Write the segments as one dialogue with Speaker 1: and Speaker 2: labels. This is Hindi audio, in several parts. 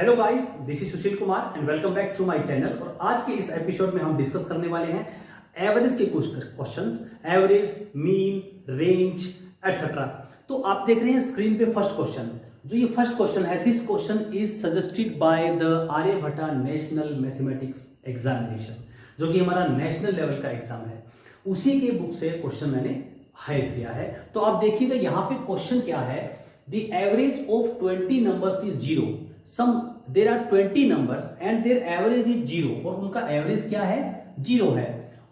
Speaker 1: Hello guys, this is Sushil Kumar and welcome back to my channel. और आज के इस एपिसोड में हम डिस्कस करने वाले हैं एवरेज के कुछ questions, average, mean, range etcetera. तो आप देख रहे हैं स्क्रीन पे फर्स्ट क्वेश्चन। जो ये फर्स्ट क्वेश्चन है, this question is suggested by the Aryabhatta national mathematics examination, जो कि हमारा नेशनल लेवल का एग्जाम है। उसी के बुक से क्वेश्चन मैंने हायर किया है। तो आप देखिएगा यहाँ पे क्वेश्चन क्या है, the average of 20 numbers is 0। There are 20 numbers and their average is 0, और उनका एवरेज क्या है, 0 है।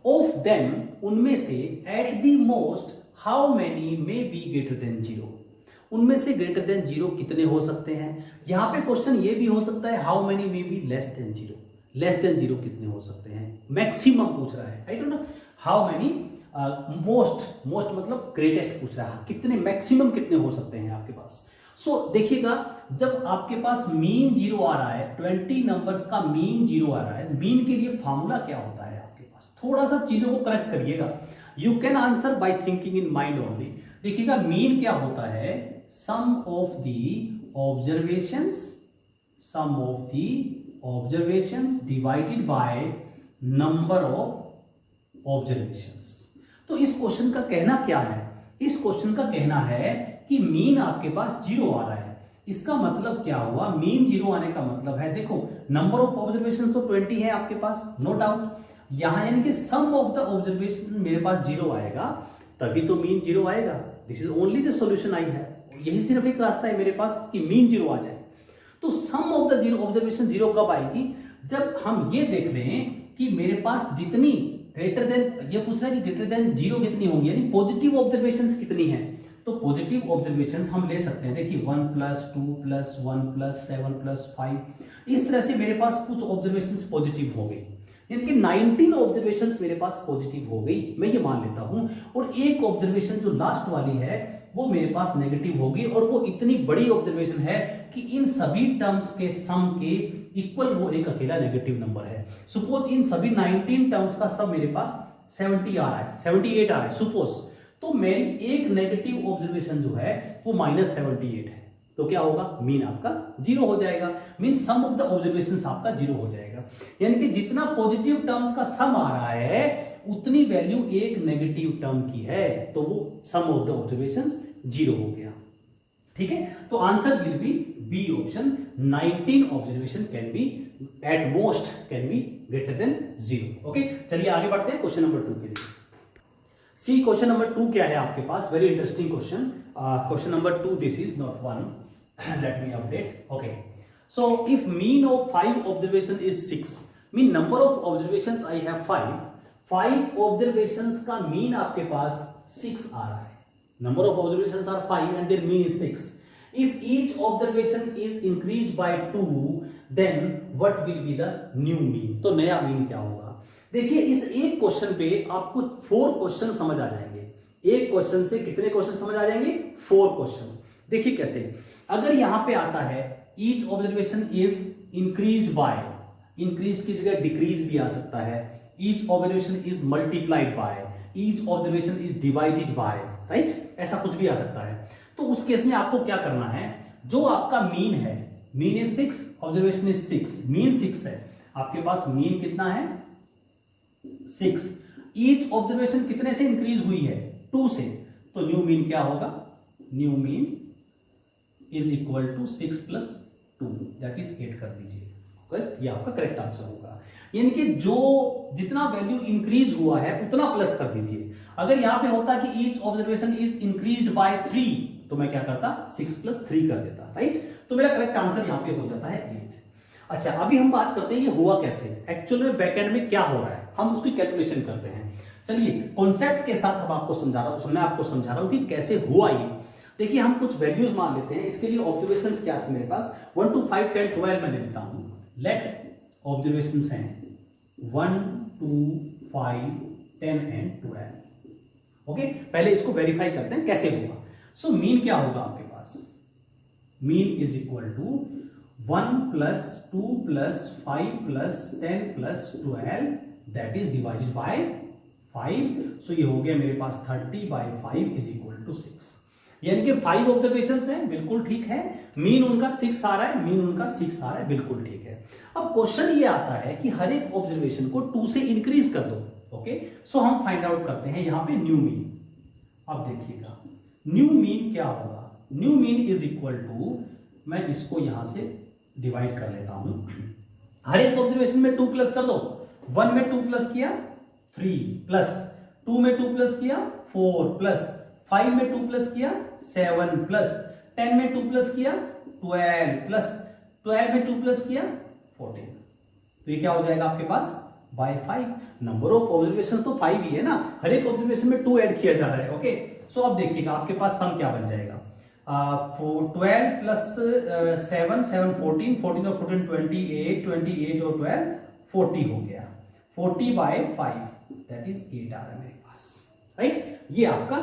Speaker 1: ऑफ देम, उनमें से at the most how many may be greater than 0, उनमें से ग्रेटर देन 0 कितने हो सकते हैं। यहां पे क्वेश्चन ये भी हो सकता है how many may be less than 0, less than 0 कितने हो सकते हैं, मैक्सिमम पूछ रहा है। I don't know how many, most मतलब ग्रेटेस्ट पूछ रहा है, कितने मैक्सिमम कितने हो सकते हैं आपके पास। सो देखिएगा, जब आपके पास मीन 0 आ रहा है, 20 नंबर्स का मीन 0 आ रहा है, मीन के लिए फॉर्मूला क्या होता है आपके पास, थोड़ा सा चीजों को करेक्ट करिएगा। You can answer by thinking in mind only. देखिएगा मीन क्या होता है, sum of the observations divided by number of observations. तो इस क्वेश्चन का कहना क्या है, इस क्वेश्चन का कहना है कि मीन आपके पास 0 आ रहा है। इसका मतलब क्या हुआ, मीन 0 आने का मतलब है, देखो नंबर ऑफ ऑब्जर्वेशन तो 20 है आपके पास, नो डाउट। यहां यानी कि सम ऑफ द ऑब्जर्वेशन मेरे पास 0 आएगा, तभी तो मीन 0 आएगा। This is only the solution आई है, यही सिर्फ एक रास्ता है मेरे पास कि मीन 0 आ जाए। तो सम ऑफ द 0 ऑब्जर्वेशन 0 कब आएगी, जब हम ये देख रहे हैं कि मेरे पास जितनी ग्रेटर देन, ये पूछ रहा है कि ग्रेटर देन 0 कितनी होंगी, यानी पॉजिटिव ऑब्जर्वेशंस कितनी है। तो पॉजिटिव ऑब्जर्वेशंस हम ले सकते हैं, देखिए 1 + 2 + 1 + 7 + 5, इस तरह से मेरे पास कुछ ऑब्जर्वेशंस पॉजिटिव हो गई, यानी कि 19 ऑब्जर्वेशंस मेरे पास पॉजिटिव हो गई, मैं ये मान लेता हूं। और एक ऑब्जर्वेशन जो लास्ट वाली है वो मेरे पास नेगेटिव होगी, और वो इतनी बड़ी ऑब्जर्वेशन है कि इन सभी टर्म्स के सम के इक्वल वो एक अकेला नेगेटिव नंबर है। सपोज इन सभी 19 टर्म्स का सम मेरे पास 70 आ रहा है, 78 आ रहा है सपोज, तो मेरी एक नेगेटिव ऑब्जर्वेशन जो है वो -78 है, तो क्या होगा, मीन आपका 0 हो जाएगा। Mean sum of the observations आपका 0 हो जाएगा, यानी कि जितना पॉजिटिव टर्म्स का सम आ रहा है उतनी वैल्यू एक नेगेटिव टर्म की है, तो वो सम ऑफ द ऑब्जर्वेशंस 0 हो गया। ठीक है, तो answer will be B option, 19 observation can be at most can be greater than 0। Okay, चलिए आगे बढ़ते हैं क्वेश्चन नंबर 2 के लिए। सी क्वेश्चन नंबर 2 क्या है आपके पास, very interesting question. Question number 2, this is not 1, let me update. Okay, so if mean of 5 observation is 6, mean number of observations I have 5 observations का मीन आपके पास 6 आ रहा है। Number of observations are 5 and their mean is 6। If each observation is increased by 2, then what will be the new mean? तो नया मीन क्या होगा। देखिए इस एक क्वेश्चन पे आपको 4 क्वेश्चन समझ आ जाएंगे। एक क्वेश्चन से कितने क्वेश्चन समझ आ जाएंगे, 4 क्वेश्चन। देखिए कैसे, अगर यहां पे आता है each observation is increased by, increased की जगह डिक्रीज भी आ सकता है, each observation is multiplied by, each observation is divided by, right, ऐसा कुछ भी आ सकता है। तो उस केस में आपको क्या करना है, जो आपका मीन है, mean is 6, observation is 6, mean 6 है आपके पास, मीन कितना है 6। ईच ऑब्जर्वेशन कितने से इंक्रीज हुई है, 2 से, तो न्यू मीन क्या होगा, new mean is equal to 6 + 2, that is 8 कर दीजिए। ये आपका करेक्ट आंसर होगा, यानी कि जो जितना वैल्यू इंक्रीज हुआ है उतना प्लस कर दीजिए। अगर यहां पे होता कि each observation is increased by 3, तो मैं क्या करता, 6 + 3 कर देता, राइट। तो मेरा करेक्ट आंसर यहां पे हो जाता है 8। अच्छा, अभी हम बात करते हैं ये हुआ कैसे, एक्चुअल में बैकएंड में क्या हो रहा है, हम उसकी कैलकुलेशन करते हैं। चलिए कॉन्सेप्ट के साथ अब आपको समझा रहा हूं, मैं आपको समझा रहा हूं कि कैसे हुआ ये। देखिए हम कुछ वैल्यूज मान लेते हैं, इसके लिए ऑब्जर्वेशंस क्या थे मेरे पास, 1 to 5 10 12 मैं लेता हूं। लेट ऑब्जर्वेशंस हैं 1 2 5 10 एंड 12। ओके, पहले इसको वेरीफाई करते हैं कैसे होगा। सो मीन क्या होगा आपके पास, mean is equal to 1 + 2 + 5 + 10 + 12, that is divided by 5। So ये हो गया मेरे पास 30/5 इज इक्वल टू 6। यानी कि 5 ऑब्जर्वेशंस हैं, बिल्कुल ठीक है। मीन उनका 6 आ रहा है, मीन उनका 6 आ रहा है, बिल्कुल ठीक है। अब क्वेश्चन ये आता है कि हर एक ऑब्जर्वेशन को 2 से इंक्रीज कर दो। ओके, सो हम फाइंड आउट करते हैं यहां पे न्यू मीन। अब देखिएगा न्यू मीन क्या होगा। New mean is equal to, मैं इसको यहां से डिवाइड कर लेता हूं। हर एक ऑब्जर्वेशन में 2 प्लस कर दो। 1 में 2 प्लस किया 3 प्लस 2 में 2 प्लस किया 4 प्लस 5 में 2 प्लस किया 7 प्लस 10 में 2 प्लस किया 12 प्लस 12 में 2 प्लस किया 14। तो ये क्या हो जाएगा आपके पास बाय 5। नंबर ऑफ ऑब्जर्वेशन तो 5 ही है ना, हर एक ऑब्जर्वेशन में 2 ऐड किया जा रहा है। ओके, सो अब देखिएगा आपके पास सम क्या बन जाएगा। 12 प्लस 7 7 14 14 और 14 28 28 और 12 40 हो गया। 40 बाय 5 दैट इज 8 आ रहा है मेरे पास, राइट। ये आपका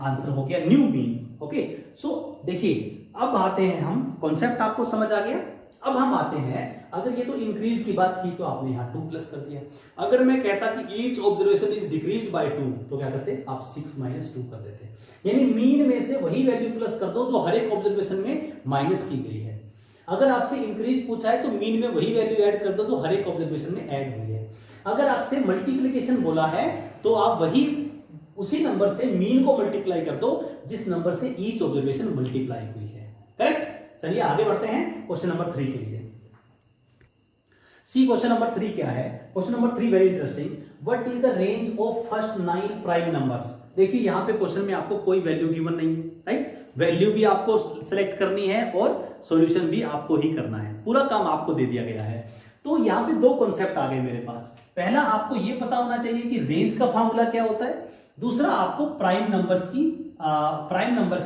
Speaker 1: आंसर हो गया न्यू मीन। ओके, सो देखिए अब आते हैं हम, कॉन्सेप्ट आपको समझ आ गया। अब हम आते हैं, अगर ये तो इंक्रीज की बात थी तो आपने यहां 2 प्लस कर दिया। अगर मैं कहता कि each observation is decreased bye 2 तो क्या करते आप 6 माइनस 2 कर देते। यानी मीन में से वही वैल्यू प्लस कर दो जो हर एक ऑब्जर्वेशन में माइनस की गई है। अगर आपसे इंक्रीज पूछा है तो मीन में वही वैल्यू ऐड कर दो जो हर एक ऑब्जर्वेशन में ऐड हुई है। अगर आपसे मल्टीप्लिकेशन बोला है तो आप वही उसी नंबर से मीन को मल्टीप्लाई कर दो जिस नंबर से ईच ऑब्जर्वेशन मल्टीप्लाई हुई है। करेक्ट। चलिए आगे बढ़ते हैं क्वेश्चन नंबर 3 के लिए। सी क्वेश्चन नंबर 3 क्या है। Question number 3 very interesting. What is the range of first 9 prime numbers. देखिए यहां पे क्वेश्चन में आपको कोई वैल्यू गिवन नहीं है, राइट। वैल्यू भी आपको सिलेक्ट करनी है और सॉल्यूशन भी आपको ही करना है, पूरा काम आपको दे दिया गया है। तो यहां पे 2 कॉन्सेप्ट आ गए मेरे पास। पहला आपको ये पता होना चाहिए कि रेंज का फॉर्मूला क्या होता है। दूसरा आपको प्राइम नंबर्स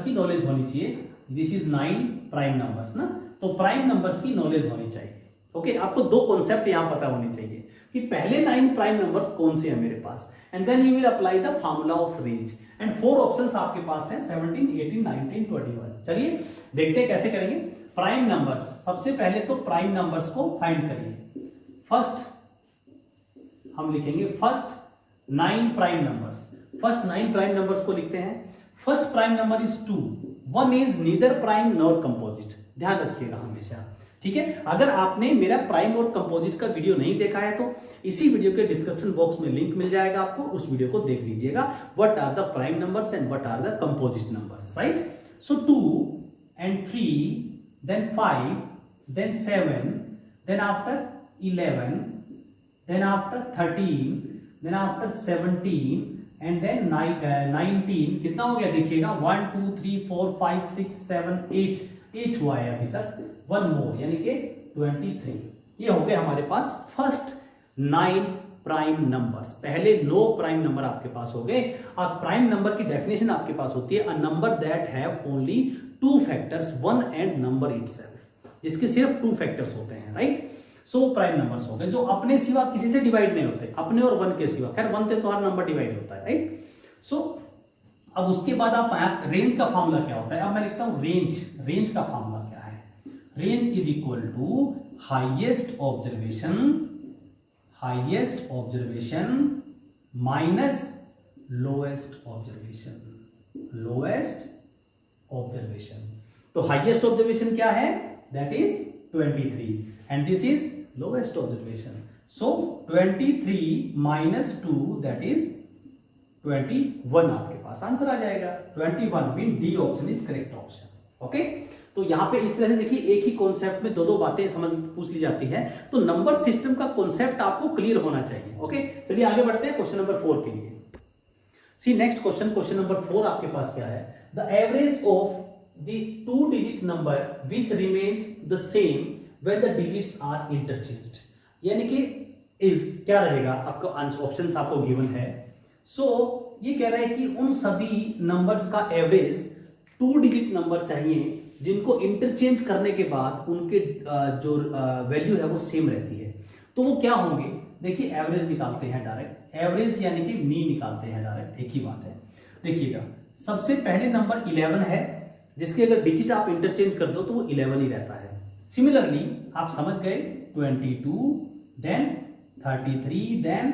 Speaker 1: की नॉलेज होनी चाहिए। दिस इज 9 प्राइम नंबर्स ना, तो प्राइम नंबर्स की नॉलेज होनी चाहिए। ओके, आपको 2 कॉन्सेप्ट यहां पता होने चाहिए कि पहले 9 प्राइम नंबर्स कौन से हैं मेरे पास, and then you will apply the formula of range. And 4 options आपके पास हैं 17 18 19 21। चलिए देखते हैं कैसे करेंगे। प्राइम नंबर्स, सबसे पहले तो प्राइम नंबर्स को फाइंड करिए। फर्स्ट हम लिखेंगे first 9 prime numbers. First 9 prime numbers को लिखते हैं। First prime number is 2, 1 is neither prime nor composite. ध्यान रखिएगा हमेशा, ठीक है। अगर आपने मेरा प्राइम और कंपोजिट का वीडियो नहीं देखा है तो इसी वीडियो के डिस्क्रिप्शन बॉक्स में लिंक मिल जाएगा आपको, उस वीडियो को देख लीजिएगा। What are the prime numbers and what are the composite numbers, right. So 2 and 3 then 5 then 7 then after 11 then after 13 then after 17 and then 19 कितना हो गया देखिएगा 1 2 3 4 5 6 7 8 हुआ है अभी तक। 1 मोर यानी कि 23। ये हो गए हमारे पास फर्स्ट 9 प्राइम नंबर्स। पहले 9 प्राइम नंबर आपके पास हो गए। अब प्राइम नंबर की डेफिनेशन आपके पास होती है a number that have only 2 factors 1 and number itself, जिसके सिर्फ 2 फैक्टर्स होते हैं, राइट। सो प्राइम नंबर्स हो गए जो अपने सिवा किसी से डिवाइड नहीं होते, अपने और 1 के सिवा। खैर 1 से तो हर नंबर डिवाइड होता है, राइट। सो अब उसके बाद आप रेंज का फॉर्मूला क्या होता है। अब मैं लिखता हूं रेंज का फॉर्मूला क्या है। Range is equal to highest observation minus lowest observation. तो हाईएस्ट ऑब्जर्वेशन क्या है, that is 23 and this is lowest observation. So 23 minus 2 that is 21 आपके पास आंसर आ जाएगा। 21 mean D option is correct option. Okay, तो यहां पे इस तरह से देखिए एक ही कॉन्सेप्ट में 2 बातें समझ पूछ ली जाती है, तो नंबर सिस्टम का कॉन्सेप्ट आपको क्लियर होना चाहिए। ओके, चलिए आगे बढ़ते हैं क्वेश्चन नंबर 4 के लिए। सी नेक्स्ट क्वेश्चन नंबर 4 आपके पास क्या है। The average of the 2 digit number which remains the same when the digits are interchanged. यानी कि इज क्या रहेगा, आपको ऑप्शंस आपको गिवन है। सो ये कह रहा है कि उन सभी नंबर्स का एवरेज 2 डिजिट नंबर चाहिए जिनको इंटरचेंज करने के बाद उनके जो वैल्यू है वो सेम रहती है। तो वो क्या होंगे, देखिए एवरेज निकालते हैं डायरेक्ट। एवरेज यानी कि मीन निकालते हैं डायरेक्ट, एक ही बात है। देखिएगा सबसे पहले नंबर 11 है, जिसके अगर डिजिट आप इंटरचेंज कर दो तो वो 11 ही रहता है। सिमिलरली आप समझ गए 22 then 33 then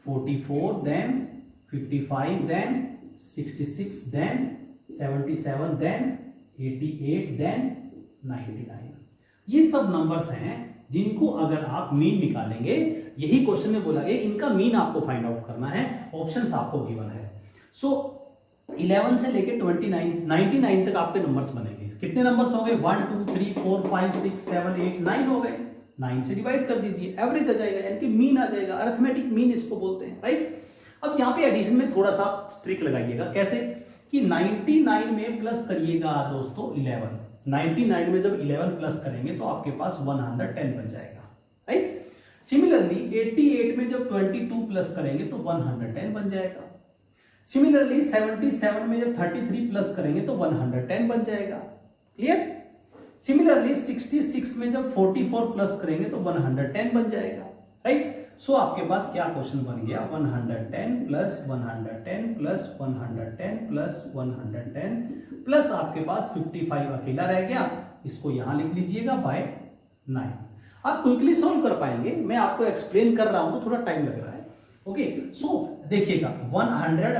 Speaker 1: 44 then 55 then 66 then 77, then 88, then 99। ये सब नंबर्स हैं जिनको अगर आप मीन निकालेंगे, यही क्वेश्चन में बोला गया इनका मीन आपको फाइंड आउट करना है, ऑप्शंस आपको गिवन है। सो 11 से लेके 99 तक आपके नंबर्स बनेंगे। कितने नंबर्स होंगे? 1 2 3 4 5 6 7 8 9 हो गए। 9 से डिवाइड कर दीजिए, एवरेज आ जाएगा, यानी कि मीन आ जाएगा, अरिथमेटिक मीन इसको बोलते हैं, राइट। अब यहाँ पे एडिशन में थोड़ा सा ट्रिक लगाइएगा। कैसे कि 99 में प्लस करिएगा दोस्तों 11। 99 में जब 11 प्लस करेंगे तो आपके पास 110 बन जाएगा, राइट। सिमिलरली 88 में जब 22 प्लस करेंगे तो 110 बन जाएगा। सिमिलरली 77 में जब 33 प्लस करेंगे तो 110 बन जाएगा, क्लियर। सिमिलरली 66 में जब 44 प्लस करेंगे तो 110 बन जाएगा, राइट। सो आपके पास क्या क्वेश्चन बन गया? 110 प्लस 110 प्लस 110 प्लस 110 प्लस आपके पास 55 अकेला रह गया, इसको यहां लिख लीजिएगा बाय 9। आप क्विकली सोल्व कर पाएंगे, मैं आपको एक्सप्लेन कर रहा हूं तो थोड़ा टाइम लग रहा है, ओके। सो देखिएगा 100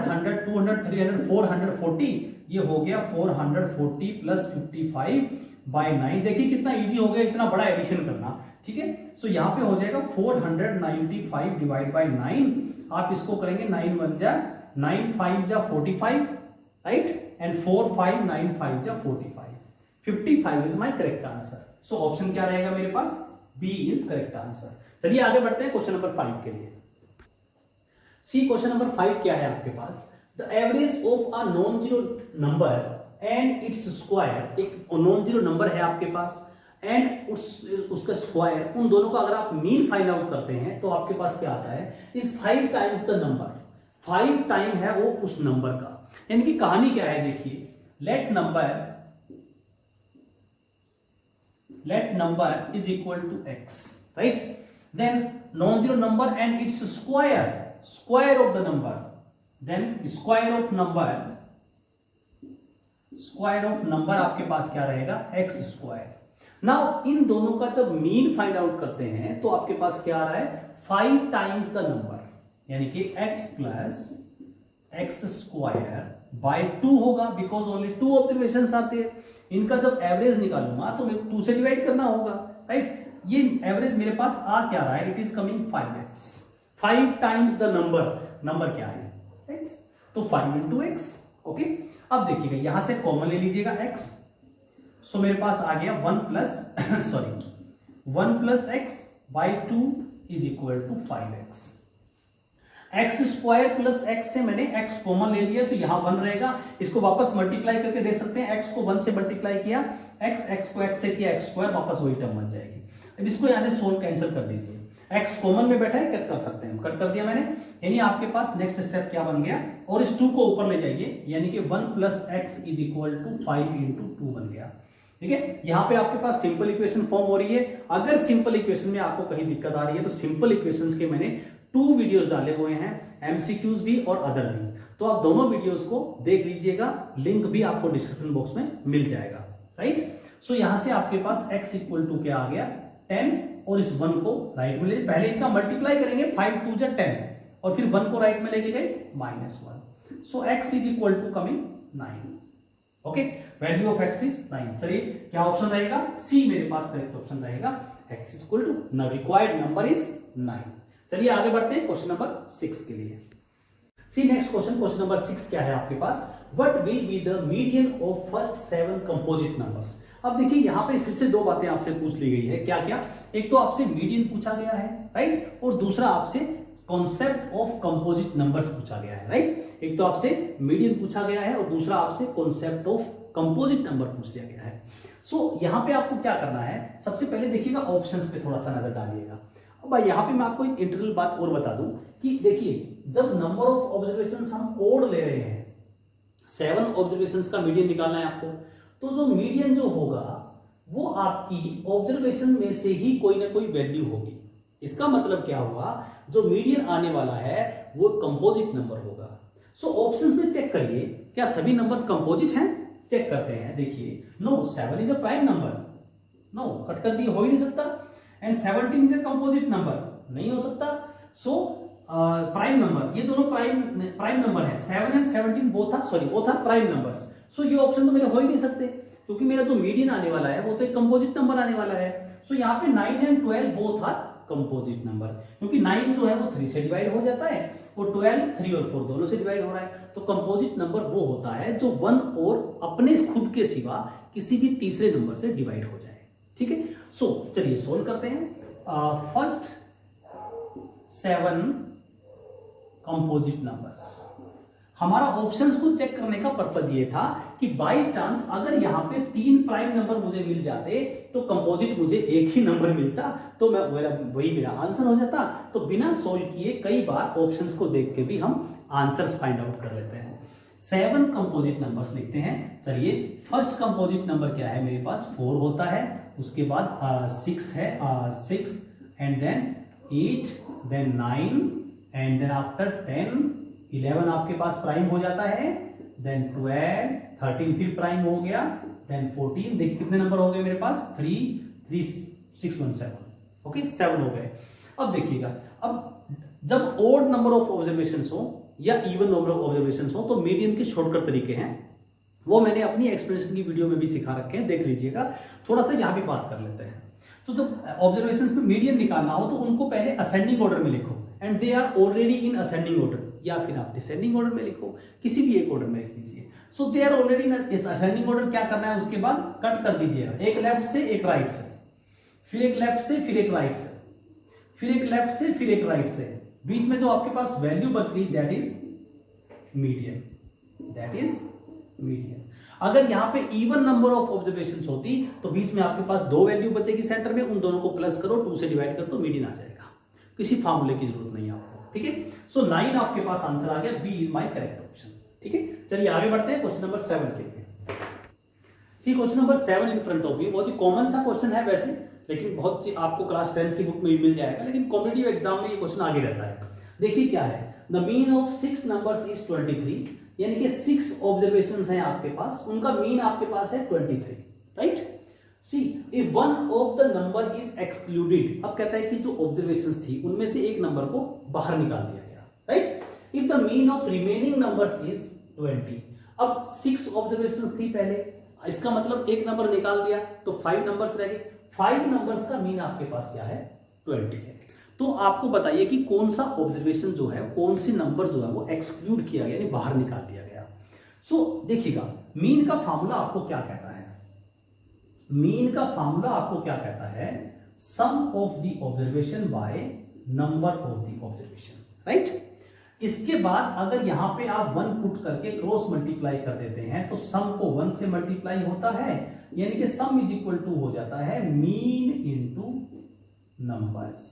Speaker 1: 100 200 300 440, ये हो गया 440 प्लस 55 बाय 9। देखिए कितना इजी हो गया इतना बड़ा एडिशन करना, ठीक है। सो यहां पे हो जाएगा 495 डिवाइड बाय 9। आप इसको करेंगे 9 1 जा 9 5 जा 45, राइट, एंड 4 5 9 5 जा 45। 55 is my correct answer. So option क्या रहेगा मेरे पास? B is correct answer. चलिए आगे बढ़ते हैं क्वेश्चन नंबर 5 के लिए। सी क्वेश्चन नंबर 5 क्या है आपके पास? The average of a non zero number and its square. एक नॉन जीरो नंबर है आपके पास एंड उसका स्क्वायर, उन दोनों का अगर आप मीन फाइंड आउट करते हैं तो आपके पास क्या आता है? Is 5 times the number. 5 time है वो उस नंबर का। यानी कि कहानी क्या है देखिए, let number is equal to x, right. Then non zero number and its square of the number, then square of number आपके पास क्या रहेगा? X square. नाउ इन दोनों का जब मीन फाइंड आउट करते हैं तो आपके पास क्या आ रहा है? 5 टाइम्स द नंबर, यानी कि x plus x square by 2 होगा, बिकॉज ओनली 2 ऑब्जर्वेशंस आते हैं। इनका जब एवरेज निकालूंगा तो मेरे 2 से डिवाइड करना होगा, राइट। ये एवरेज मेरे पास आ क्या रहा है? It is coming 5x। 5 times the number क्या है? x, तो 5 इंटू एक्स, ओके। अब देखिएगा यहां से कॉमन ले लीजिएगा x, सो मेरे पास आ गया 1 plus x by 2 is equal to 5x। X square plus x से मैंने x कॉमन ले लिया तो यहां 1 रहेगा, इसको वापस मल्टीप्लाई करके देख सकते हैं। x को 1 से मल्टीप्लाई किया, x को x से किया, x स्क्वायर, वापस वही टर्म बन जाएगी। अब इसको यहां से सोल्व कैंसिल कर दीजिए, x कॉमन में बैठा है, कट कर सकते हैं, कट कर दिया मैंने। यानी आपके पास नेक्स्ट स्टेप क्या बन गया? और इस 2 को ऊपर ले जाइए, यानी कि 1 plus x is equal to 5 into 2 बन गया, ठीक है। यहां पे आपके पास सिंपल इक्वेशन फॉर्म हो रही है। अगर सिंपल इक्वेशन में आपको कहीं दिक्कत आ रही है तो सिंपल इक्वेशंस के मैंने 2 वीडियोस डाले हुए हैं, एमसीक्यूज भी और अदर भी, तो आप दोनों वीडियोस को देख लीजिएगा, लिंक भी आपको डिस्क्रिप्शन बॉक्स में मिल जाएगा, राइट। सो यहां से आपके पास x इक्वल टू क्या आ गया? 10, और इस 1 को राइट में ले, पहले इनका मल्टीप्लाई करेंगे, 5 2 जा 10, और फिर 1 को राइट में लेके गए -1। So x is equal to coming 9, okay. Value of x is 9। चलिए क्या ऑप्शन रहेगा? सी मेरे पास करेक्ट ऑप्शन रहेगा, x is equal to required number is 9। चलिए आगे बढ़ते हैं क्वेश्चन नंबर 6 के लिए। सी नेक्स्ट क्वेश्चन नंबर 6 क्या है आपके पास? What will be the median of first 7 composite numbers. अब देखिए यहां पे फिर से 2 बातें आपसे पूछ ली गई है। क्या क्या? एक तो आपसे मीडियन पूछा गया है, राइट, और दूसरा आपसे कॉन्सेप्ट ऑफ कंपोजिट नंबर्स पूछा गया है, राइट। एक तो आपसे मीडियन पूछा गया है और दूसरा आपसे कॉन्सेप्ट ऑफ कंपोजिट नंबर पूछ लिया गया है। सो यहां पे आपको क्या करना है? सबसे पहले देखिएगा ऑप्शंस पे थोड़ा सा नजर डालिएगा। अब यहां पे मैं आपको एक इंटरनल बात और बता दूं कि देखिए जब नंबर ऑफ ऑब्जर्वेशंस हम ओड ले रहे हैं, 7 ऑब्जर्वेशंस का मीडियन निकालना है आपको, तो जो मीडियन जो होगा वो आपकी ऑब्जर्वेशन में से ही कोई ना कोई वैल्यू होगी। इसका मतलब क्या हुआ? जो मीडियन आने वाला है वो कंपोजिट नंबर होगा। सो ऑप्शंस में चेक करिए, क्या सभी नंबर्स कंपोजिट हैं? चेक करते हैं। देखिए no, 7 is a prime number, no, cut कर दिए, हो ही नहीं सकता। And 17 is a composite number, नहीं हो सकता। सो प्राइम नंबर, ये दोनों प्राइम नंबर है, 7 and 17 both are prime numbers. So ये ऑप्शन तो मेरे हो ही नहीं सकते, क्योंकि मेरा जो मीडियन आने वाला है वो तो एक कंपोजिट नंबर आने वाला है। सो यहाँ पे 9 and 12 both are composite number, क्योंकि 9 जो है वो 3 से डिवाइड हो जाता है और 12 3 और 4 दोनों से डिवाइड हो रहा है। तो कंपोजिट नंबर वो होता है जो 1 और अपने खुद के सिवा किसी भी तीसरे नंबर से डिवाइड हो जाए। ठीक है, सो चलिए सोल्व करते हैं। First 7 composite numbers. हमारा ऑप्शंस को चेक करने का पर्पज ये था कि बाय चांस अगर यहां पे 3 प्राइम नंबर मुझे मिल जाते तो कंपोजिट मुझे एक ही नंबर मिलता, तो वही मेरा आंसर हो जाता। तो बिना सोल्व किए कई बार ऑप्शंस को देख के भी हम आंसर्स फाइंड आउट कर लेते हैं। 7 कंपोजिट नंबर्स लिखते हैं। चलिए, फर्स्ट कंपोजिट नंबर क्या है मेरे पास, 4 होता है, उसके बाद 6 है, 6 and then 8 then 9 and then after 10 11 आपके पास प्राइम हो जाता है, देन 12 13 फिर प्राइम हो गया, देन 14। देखिए कितने नंबर हो गए मेरे पास, 3 3 6 1 7। ओके, 7 हो गए। अब देखिएगा, अब जब ओड नंबर ऑफ ऑब्जर्वेशंस हो या इवन नंबर ऑफ ऑब्जर्वेशंस हो तो मीडियन के शॉर्टकट तरीके हैं, वो मैंने अपनी एक्सप्लेनेशन की वीडियो में भी सिखा रखे हैं, देख लीजिएगा। थोड़ा सा यहां भी बात कर लेते हैं। तो जब ऑब्जर्वेशंस में मीडियन निकालना हो तो उनको पहले असेंडिंग ऑर्डर में लिखो, and they are already in ascending order, या फिर आप डिसेंडिंग ऑर्डर में लिखो, किसी भी एक ऑर्डर में लिख लीजिए। So they are already in ascending order. क्या करना है, उसके बाद कट कर दीजिएगा, एक लेफ्ट से एक राइट से, फिर एक लेफ्ट से फिर एक राइट से, फिर एक लेफ्ट से फिर एक राइट से। बीच में जो आपके पास वैल्यू बच गई that is median, that is median. अगर यहां पे इवन नंबर ऑफ ऑब्जर्वेशंस होती तो बीच में आपके पास 2 वैल्यू बचेगी सेंटर में, उन दोनों को प्लस करो, 2 से डिवाइड करो तो मीडियन आ जाएगा। किसी फार्मूले की जरूरत नहीं है आपको। ठीक है, सो 9 आपके पास आंसर आ गया, B is my correct option. ठीक है, चलिए आगे बढ़ते हैं क्वेश्चन नंबर 7 के लिए। See question number 7 in front of you, बहुत ही कॉमन सा क्वेश्चन है वैसे, लेकिन बहुत आपको क्लास 10th की बुक में मिल जाएगा, लेकिन कॉम्पिटिटिव एग्जाम में ये क्वेश्चन आगे रहता है। देखिए क्या है, the mean of 6 numbers is 23, यानी कि 6 ऑब्जर्वेशंस हैं आपके पास, उनका मीन आपके पास है 23, right. See if one of the number is excluded, अब कहता है कि जो ऑब्जर्वेशंस थी उनमें से एक नंबर को बाहर निकाल दिया गया, right. If the mean of remaining numbers is 20, अब 6 ऑब्जर्वेशंस थी पहले, इसका मतलब एक नंबर निकाल दिया तो 5 नंबर्स रह गए। 5 नंबर्स का मीन आपके पास क्या है, 20 है। तो आपको बताइए कि कौन सा ऑब्जर्वेशन जो है, कौन सी नंबर जो है वो एक्सक्लूड किया गया, यानी बाहर निकाल दिया गया। सो देखिएगा, मीन का फार्मूला आपको क्या कहता है, मीन का फार्मूला आपको क्या कहता है, sum of the observation by number of the observation, right. इसके बाद अगर यहां पे आप 1 पुट करके क्रॉस मल्टीप्लाई कर देते हैं तो सम को 1 से मल्टीप्लाई होता है, यानी कि सम इज इक्वल टू हो जाता है मीन इनटू नंबर्स।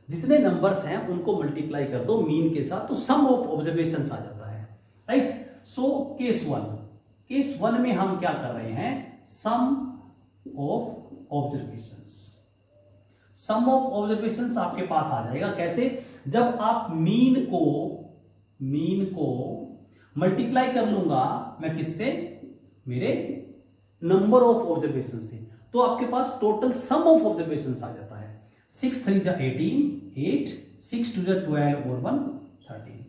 Speaker 1: जितने नंबर्स हैं उनको मल्टीप्लाई कर दो मीन के साथ तो सम ऑफ ऑब्जर्वेशंस आ जाता है, राइट। सो केस 1 में हम क्या कर रहे हैं, sum of observations. Sum of observations आपके पास आ जाएगा कैसे, जब आप मीन को मल्टीप्लाई कर लूंगा मैं किससे, मेरे नंबर ऑफ ऑब्जर्वेशंस से, तो आपके पास टोटल सम ऑफ ऑब्जर्वेशंस आ जाता है। 6 3 जा 18, 8 6 2 जा 12 और 1 13,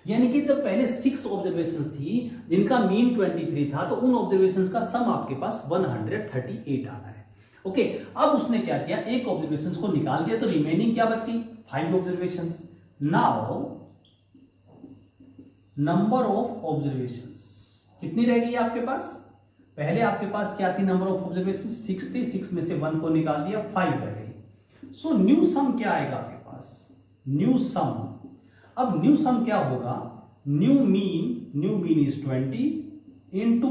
Speaker 1: यानी कि जब पहले 6 ऑब्जर्वेशंस थी जिनका मीन 23 था तो उन ऑब्जर्वेशंस का सम आपके पास 138 आना है। ओके, अब उसने क्या किया, एक ऑब्जर्वेशंस को निकाल दिया तो रिमेनिंग क्या बच गई, 5 observations. Now number of observations कितनी रह गई आपके पास, पहले आपके पास क्या थी, नंबर ऑफ ऑब्जर्वेशंस 6 थी, 6 में से 1 को निकाल दिया, 5 रह गई। सो न्यू सम क्या आएगा आपके पास, न्यू सम। अब न्यू सम क्या होगा, new mean is 20 into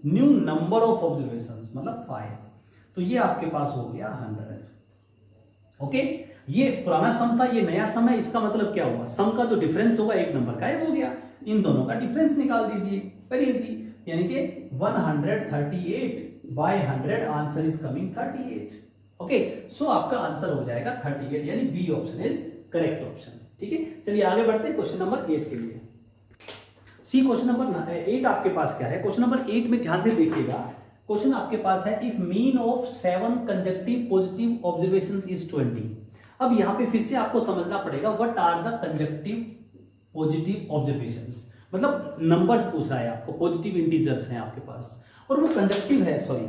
Speaker 1: new number of observations मतलब 5, तो ये आपके पास हो गया 100। ओके, ये पुराना सम था, ये नया सम है, इसका मतलब क्या हुआ, सम का जो डिफरेंस होगा एक नंबर गायब हो गया, इन दोनों का डिफरेंस निकाल दीजिए, वेरी इजी, यानी कि 138 by 100, answer is coming 38। Okay, so आपका आंसर हो जाएगा 38, यानी B option is correct option. ठीक है, चलिए आगे बढ़ते हैं क्वेश्चन नंबर 8 के लिए। सी क्वेश्चन नंबर 8 आपके पास क्या है, क्वेश्चन नंबर 8 में ध्यान से देखिएगा, क्वेश्चन आपके पास है if mean of 7 consecutive positive observations is 20। अब यहाँ पे फिर से आपको समझना पड़ेगा what are the conjunctive positive observations, मतलब नंबर्स पूछ रहा है आपको, पॉजिटिव इंटीजर्स हैं आपके पास और वो कंजक्टिव है। सॉरी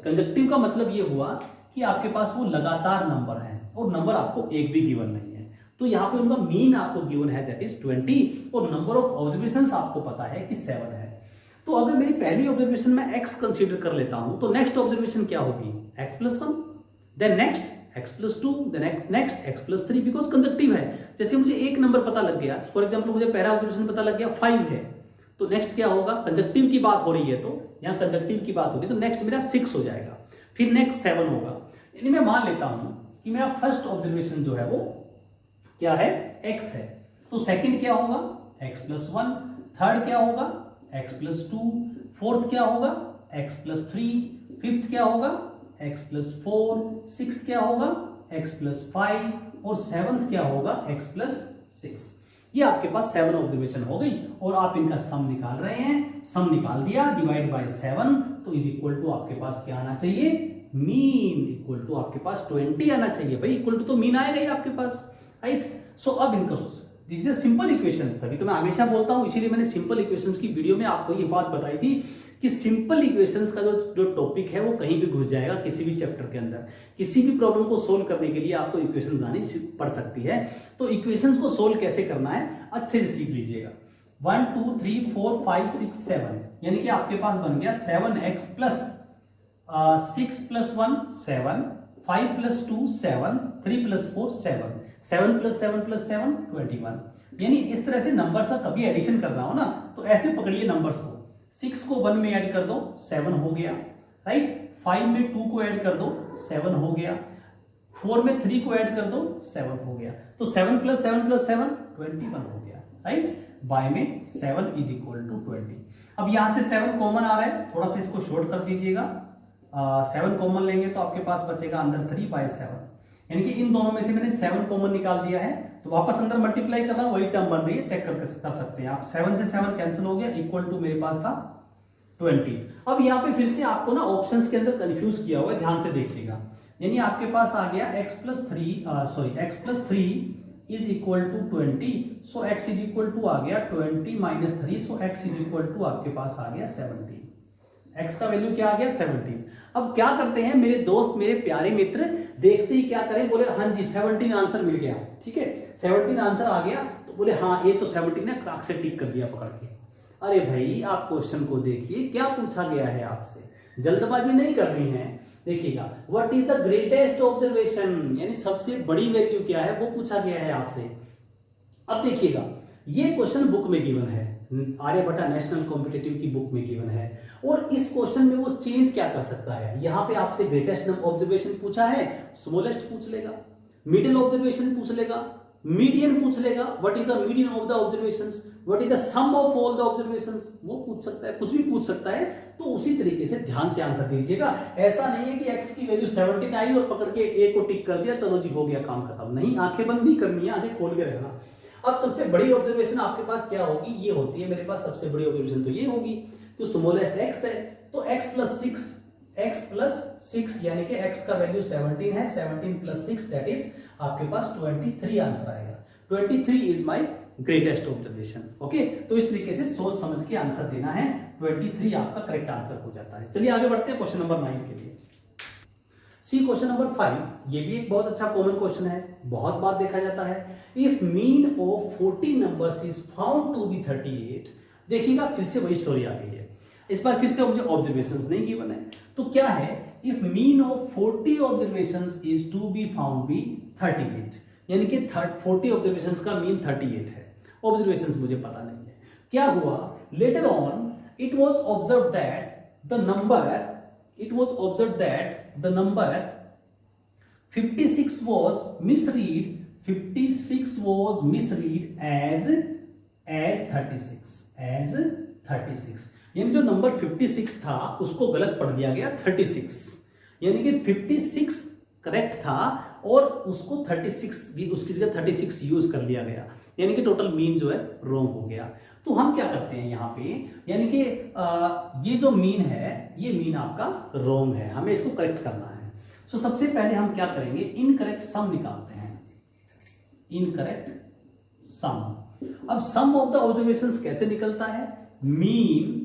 Speaker 1: कंजक्टिव का मतलब ये हुआ कि आपके पास वो लगातार नंबर है और नंबर आपको एक भी गिवन नहीं है, तो यहाँ पे उनका मीन आपको गिवन है दैट इज 20 और नंबर ऑफ ऑब्जर्वेशंस आपको पता है कि 7 है। तो अगर मेरी पहली ऑब्जर्वेशन में x कंसीडर कर लेता हूं तो नेक्स्ट ऑब्जर्वेशन क्या होगी, x+1, then next x+2, then next x+3, because conjunctive है। जैसे मुझे एक नंबर पता लग गया, फॉर एग्जांपल मुझे पहला ऑब्जर्वेशन पता लग गया 5 है, तो नेक्स्ट क्या होगा, कंजक्टिव की बात हो रही है तो यहाँ कंजक्टिव की बात होगी तो नेक्स्ट मेरा 6 हो जाएगा, फिर नेक्स्ट 7 होगा। यानी मैं मान लेता हूं कि मेरा फर्स्ट ऑब्जर्वेशन जो है वो क्या है, x है, तो सेकंड क्या होगा x+1, थर्ड क्या होगा x+2, फोर्थ क्या होगा x+3, फिफ्थ क्या होगा x+4, सिक्स्थ क्या होगा x+5 और सेवंथ क्या होगा x+6। ये आपके पास 7 ऑब्जर्वेशन हो गई और आप इनका सम निकाल रहे हैं, सम निकाल दिया डिवाइड बाय 7 तो इज इक्वल टू आपके पास क्या आना चाहिए, मीन इक्वल टू आपके पास 20 आना चाहिए। भाई इक्वल टू तो मीन आएगा ही आपके पास, राइट। सो अब इनका this is a simple equation, तभी तो मैं हमेशा बोलता हूं, इसीलिए मैंने सिंपल इक्वेशंस की वीडियो में आपको ये बात बताई थी कि सिंपल इक्वेशंस का जो टॉपिक है वो कहीं भी घुस जाएगा, किसी भी चैप्टर के अंदर, किसी भी प्रॉब्लम को सोल्व करने के लिए आपको इक्वेशन बनानी पड़ सकती है। तो इक्वेशंस को सोल्व कैसे करना है अच्छे से सीख लीजिएगा। 1 2 3 4 5 6 7 यानी कि आपके पास बन गया 7x plus 6 plus 1 7, 5 plus 2 7, 3 plus 4 7, 7 plus 7 plus 7 21। यानी इस तरह से नंबर का कभी एडिशन कर रहा हो ना तो ऐसे पकड़िए नंबर्स को, 6 को 1 में ऐड कर दो 7 हो गया, राइट। 5 में 2 को ऐड कर दो 7 हो गया, 4 में 3 को ऐड कर दो 7 हो गया, तो 7 प्लस 7 प्लस 7 21 हो गया, राइट। बाय में 7 इज इक्वल टू 20। अब यहां से 7 कॉमन आ रहा है, थोड़ा सा इसको शॉर्ट कर दीजिएगा, 7 कॉमन लेंगे तो आपके पास बचेगा अंदर 3 बाय 7, यानी कि इन दोनों में से मैंने 7 कॉमन निकाल दिया है, तो वापस अंदर मल्टीप्लाई करना, वही टर्म बन रही है, चेक कर सकते हैं आप। 7 से 7 कैंसिल हो गया, इक्वल टू मेरे पास था 20। अब यहाँ पे फिर से आपको ना ऑप्शंस के अंदर कंफ्यूज किया हुआ है, ध्यान से देखिएगा। यानी आपके पास आ गया x+3 is equal to 20, so x is equal to आ गया 20 minus 3, so x is equal to आपके पास आ गया 17। x का वैल्यू क्या आ गया 17। अब क्या करते हैं मेरे दोस्त, मेरे प्यारे मित्र, देखते ही क्या करें, बोले हाँ जी 17 आंसर मिल गया, ठीक है 17 आंसर आ गया, तो बोले हाँ ये तो 17 ने क्राक से टिक कर दिया पकड़ के। अरे भाई आप क्वेश्चन को देखिए, क्या पूछा गया है आपसे, जल्दबाजी नहीं करनी है। देखिएगा what is the greatest observation, यानी सबसे बड़ी वैल्यू क्या है वो पूछा गया है आपसे। अब देखिएगा ये क्वेश्चन बुक में गिवन है, आर्यभट्टा नेशनल कॉम्पिटिटिव की बुक में गिवन है, और इस क्वेश्चन में वो चेंज क्या कर सकता है, यहां पे आपसे ग्रेटेस्ट ऑब्जर्वेशन पूछा है, स्मॉलेस्ट पूछ लेगा, मिडिल ऑब्जर्वेशन पूछ लेगा, मीडियन पूछ लेगा, what is the median of the observations, what is the sum of all the observations, वो पूछ सकता है, कुछ भी पूछ सकता है। तो उसी तरीके से ध्यान से आंसर दीजिएगा। ऐसा नहीं है कि x की वैल्यू 17 आई और पकड़ के a को टिक कर दिया, चलो जी हो गया काम खत्म, नहीं, आंखें बंद नहीं करनी है, आंखें खोल के रहना। अब सबसे बड़ी ऑब्जर्वेशन आपके पास क्या होगी, ये होती है मेरे पास सबसे बड़ी ऑब्जर्वेशन, तो ये होगी कि स्मॉलेस्ट x है, तो x प्लस 6 यानी कि x का वैल्यू 17 है, 17 प्लस 6 दैट इज आपके पास 23 आंसर आएगा। 23 is my greatest observation. Okay, तो इस तरीके से सोच समझ के आंसर देना है, 23 आपका करेक्ट आंसर हो जाता है। चलिए आगे बढ़ते हैं क्वेश्चन नंबर 9 के लिए। सी क्वेश्चन नंबर 5, ये भी एक बहुत अच्छा कॉमन क्वेश्चन है, बहुत बार देखा जाता है। If mean of 40 numbers is found to be 38, देखिएगा फिर से वही स्टोरी आ गई है, इस बार फिर से मुझे ऑब्जर्वेशंस नहीं गिवन है, तो क्या है, if mean of 40 observations is to be found be 38, यानी कि 40 ऑब्जर्वेशंस का मीन 38 है। ऑब्जर्वेशंस मुझे पता नहीं है, क्या हुआ, later on it was observed that the number 56 was misread as 36, यानी जो नंबर 56 था उसको गलत पढ़ लिया गया 36, यानी कि 56 करेक्ट था और उसको 36 भी उसकी जगह 36 यूज कर लिया गया, यानी कि टोटल मीन जो है रॉन्ग हो गया। तो हम क्या करते हैं यहाँ पे, यानी कि ये जो मीन है ये मीन आपका रॉन्ग है, हमें इसको करेक्ट करना है। सो सबसे पहले हम क्या करेंगे, इनकरेक्ट सम निकालते हैं, इनकरेक्ट सम। अब सम ऑफ द ऑब्जर्वेशंस कैसे निकलता है, mean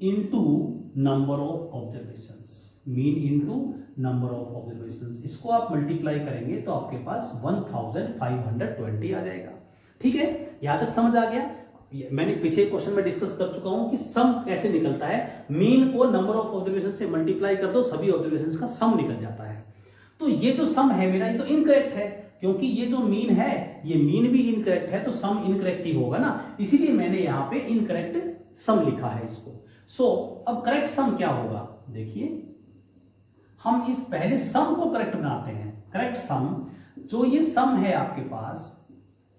Speaker 1: into number of observations, mean into number of observations. इसको आप मल्टीप्लाई करेंगे तो आपके पास 1520 आ जाएगा। ठीक है, यहां तक समझ आ गया। मैंने पिछले क्वेश्चन में डिस्कस कर चुका हूं कि सम कैसे निकलता है, मीन को नंबर ऑफ ऑब्जर्वेशन से मल्टीप्लाई कर दो, सभी ऑब्जर्वेशंस का सम निकल जाता है। तो ये जो सम है मेरा, ये तो इनकरेक्ट है, क्योंकि ये जो मीन है, ये मीन भी इनकरेक्ट है, तो सम इनकरेक्ट ही होगा ना, इसीलिए मैंने यहां पे इनकरेक्ट सम लिखा है इसको। सो अब करेक्ट सम क्या होगा, देखिए हम इस पहले सम को करेक्ट बनाते हैं। करेक्ट सम, जो ये सम है आपके पास,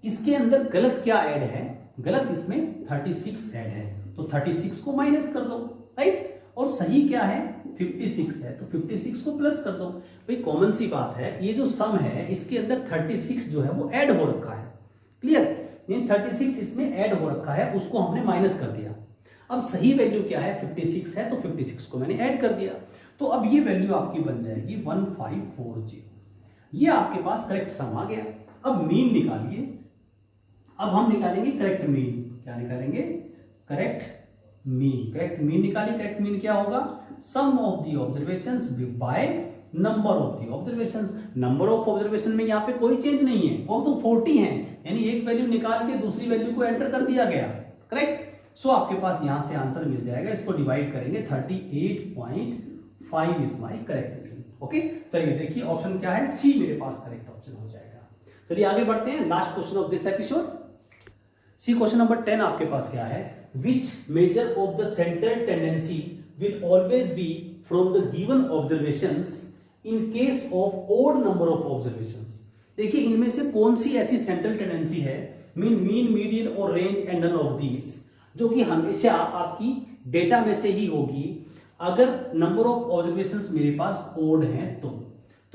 Speaker 1: इसके अंदर गलत क्या ऐड है, गलत इसमें 36 ऐड है, तो 36 को माइनस कर दो, राइट। और सही क्या है, 56 है, तो 56 को प्लस कर दो। भाई कॉमन सी बात है, ये जो सम है इसके अंदर 36 जो है वो ऐड हो रखा है, क्लियर। 36 इसमें ऐड हो रखा है, उसको हमने माइनस कर दिया। अब सही वैल्यू क्या है, 56 है, तो 56 को मैंने ऐड कर दिया, तो अब ये वैल्यू आपकी बन जाएगी 1540। ये आपके पास करेक्ट सम आ गया। अब मीन निकालिए, अब हम निकालेंगे करेक्ट मीन। क्या निकालेंगे, करेक्ट मीन। करेक्ट मीन निकालिए, करेक्ट मीन क्या होगा, sum of the observations by number of the observations. Number of observation में यहाँ पे कोई चेंज नहीं है, वो तो 40 है, यानी एक वैल्यू निकाल के दूसरी वैल्यू को एंटर कर दिया गया, करेक्ट। सो आपके पास यहां से आंसर मिल जाएगा, इसको डिवाइड करेंगे 38.5 इज माई करेक्ट। ओके, चलिए देखिए ऑप्शन क्या है, सी मेरे पास करेक्ट ऑप्शन हो जाएगा। चलिए आगे बढ़ते हैं, last question of this episode. See question number 10 आपके पास क्या है, which measure of the central tendency will always be from the given observations in case of odd number of observations. देखिए इनमें से कौन सी ऐसी सेंट्रल टेंडेंसी है, मीन, मीडियन और range and none of these, जो कि हमेशा आपकी डेटा में से ही होगी अगर नंबर ऑफ ऑब्जर्वेशंस मेरे पास ओड हैं तो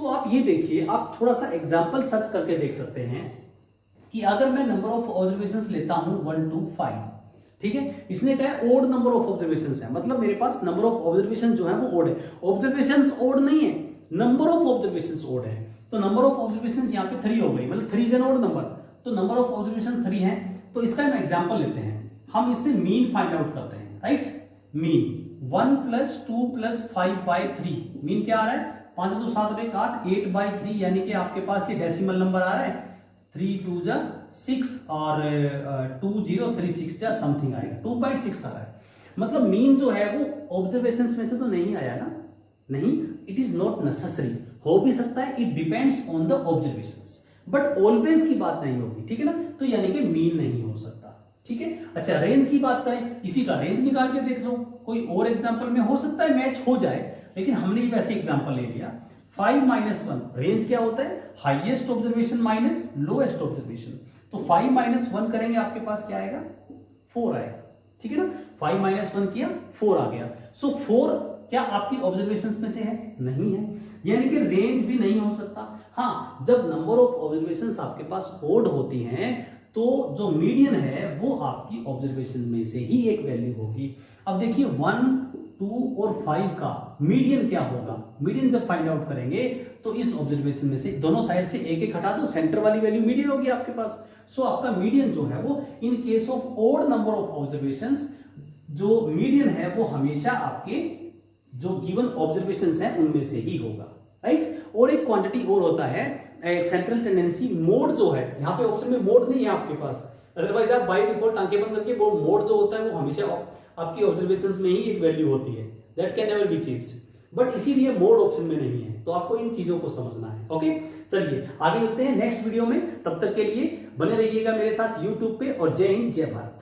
Speaker 1: आप ये देखिए, आप थोड़ा सा एग्जांपल सर्च करके देख सकते हैं कि अगर मैं नंबर ऑफ ऑब्जर्वेशंस लेता हूं 1 to 5, ठीक है, इसने कहा है ओड नंबर ऑफ ऑब्जर्वेशंस है, मतलब मेरे पास नंबर ऑफ ऑब्जर्वेशन जो है वो ओड है। ऑब्जर्वेशंस ओड नहीं है, नंबर ऑफ ऑब्जर्वेशंस ओड है, तो नंबर ऑफ ऑब्जर्वेशंस यहाँ पे 3 हो गई, मतलब 3 इज एन ओड नंबर, तो नंबर ऑफ ऑब्जर्वेशन 3 है। तो इसका हम एग्जांपल लेते हैं, हम इससे मीन फाइंड आउट करते हैं, राइट। मीन 1 + 2 + 5/3, मीन क्या आ रहा है, 5 2 7 1 8, 8/3, यानी कि आपके पास ये डेसिमल नंबर आ रहा है, 3 2 जा 6 और 2036 जा समथिंग आएगा, 2.6 आ रहा है। मतलब मीन जो है वो ऑब्जर्वेशंस में से तो नहीं आया ना, नहीं, इट इज नॉट नेसेसरी, हो भी सकता है, it depends on the observations, but always की बात नहीं होगी, ठीक है ना, तो यानी कि मीन नहीं हो सकता, ठीक है। अच्छा, रेंज की बात करें, इसी का रेंज निकाल के देख लो, कोई और एग्जांपल में हो सकता है मैच हो जाए, लेकिन हमने वैसे एग्जांपल ले लिया। 5 - 1 रेंज क्या होता है, highest observation minus lowest observation, तो 5 - 1 करेंगे आपके पास क्या आएगा, 4 आएगा, ठीक है ना। 5 - 1 किया, 4 आ गया। सो 4 क्या आपकी ऑब्जर्वेशंस में से है, नहीं है, यानी कि रेंज भी नहीं हो सकता। हाँ, जब नंबर ऑफ ऑब्जर्वेशंस आपके पास ओड होती हैं तो जो मीडियन है वो आपकी ऑब्जर्वेशन में से ही एक वैल्यू होगी। अब देखिए 1, 2 और 5 का मीडियन क्या होगा, मीडियन जब फाइंड आउट करेंगे तो इस ऑब्जर्वेशन में से दोनों साइड से एक एक हटा दो, सेंटर वाली वैल्यू मीडियन होगी आपके पास। सो आपका मीडियन जो है वो in case of odd number of observations, जो मीडियन है वो हमेशा आपके जो गिवन ऑब्जर्वेशंस हैं उनमें से ही होगा, राइट। और एक क्वांटिटी और होता है सेंट्रल टेंडेंसी मोड, जो है यहाँ पे ऑप्शन में मोड नहीं है आपके पास, अदरवाइज आप बाय डिफॉल्ट आंखें बंद करके वो मोड जो होता है वो हमेशा आपकी ऑब्जर्वेशंस में ही एक वैल्यू होती है, that can never be changed, but इसीलिए मोड ऑप्शन में नहीं है, तो आपको इन चीजों को समझना है। ओके, चलिए आगे मिलते हैं नेक्स्ट वीडियो में, तब तक के लिए बने रहिएगा मेरे साथ यूट्यूब पे, और जय हिंद जय भारत।